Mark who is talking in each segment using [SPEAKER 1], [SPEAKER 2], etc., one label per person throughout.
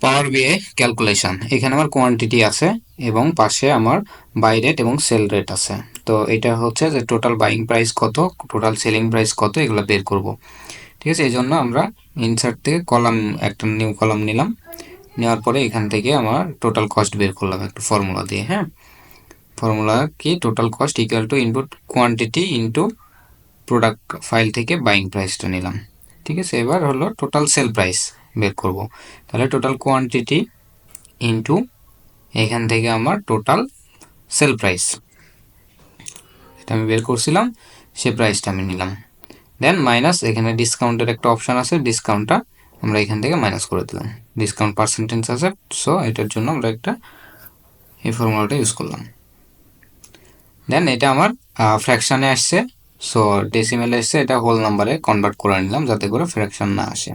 [SPEAKER 1] পাওয়ার বিআই ক্যালকুলেশন। এখানে আমার কোয়ান্টিটি আছে এবং পাশে আমার বাই রেট এবং সেল রেট আছে। তো এটা হচ্ছে যে টোটাল বাইং প্রাইস কত, টোটাল সেলিং প্রাইস কত, এগুলো বের করব। ঠিক আছে, এই জন্য আমরা ইনসার্ট থেকে কলাম, একটা নিউ কলাম নিলাম। নেওয়ার পরে এখান থেকে আমার টোটাল কস্ট বের করলাম একটু ফর্মুলা দিয়ে। হ্যাঁ, ফর্মুলা কি, total cost equal to input quantity into product file থেকে বাইং প্রাইসটা নিলাম। ঠিক আছে, এবার হলো টোটাল সেল প্রাইস বের করব। তাহলে টোটাল কোয়ান্টিটি ইনটু এখান থেকে আমার টোটাল সেল প্রাইস, এটা আমি বের করছিলাম, সে প্রাইসটা আমি নিলাম। দেন মাইনাস, এখানে ডিসকাউন্টের একটা অপশান আছে, ডিসকাউন্টটা আমরা এখান থেকে মাইনাস করে দিলাম। ডিসকাউন্ট পার্সেন্টেজ আছে, সো এটার জন্য আমরা একটা এই ফর্মুলাটা ইউজ করলাম। দেন এটা আমার ফ্র্যাকশানে আসছে, সো ডেসিমেলে আসছে, এটা হোল নাম্বারে কনভার্ট করে নিলাম যাতে করে ফ্র্যাকশন না আসে।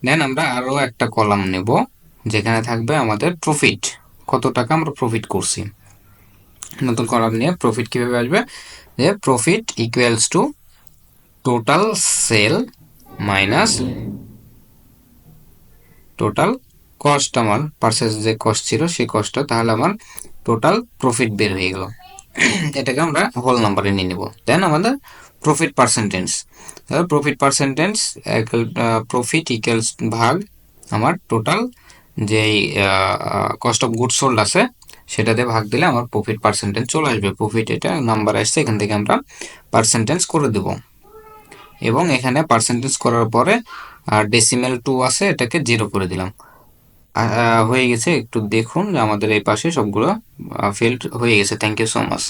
[SPEAKER 1] দেন আমরা আরও একটা কলাম নেব যেখানে থাকবে আমাদের প্রফিট, কত টাকা আমরা প্রফিট করছি। নতুন কলাম নিয়ে প্রফিট কীভাবে আসবে, যে profit equals to total sell minus total cost, আমার পারচেজ যে কস্ট ছিল সেই কস্টটা, তাহলে আমার টোটাল প্রফিট বের হয়ে গেল। এটাকে আমরা হোল নাম্বারে নিয়ে নেব। দেন আমাদের প্রফিট পার্সেন্টেজ, তাহলে প্রফিট পার্সেন্টেজ প্রফিট ইকুয়ালস ভাগ আমার টোটাল যেই কস্ট অফ গুড সোল্ড আছে সেটাতে ভাগ দিলে আমার প্রফিট পার্সেন্টেজ চলে আসবে। প্রফিট এটা নাম্বার আসছে, এখান থেকে আমরা পার্সেন্টেজ করে দেব। এবং এখানে পার্সেন্টেজ করার পরে ডেসিমেল 2 আছে, এটাকে 0 করে দিলাম। হয়ে গেছে, একটু দেখুন আমাদের এই পাশে সবগুলো ফিল্ড হয়ে গেছে। Thank you so much.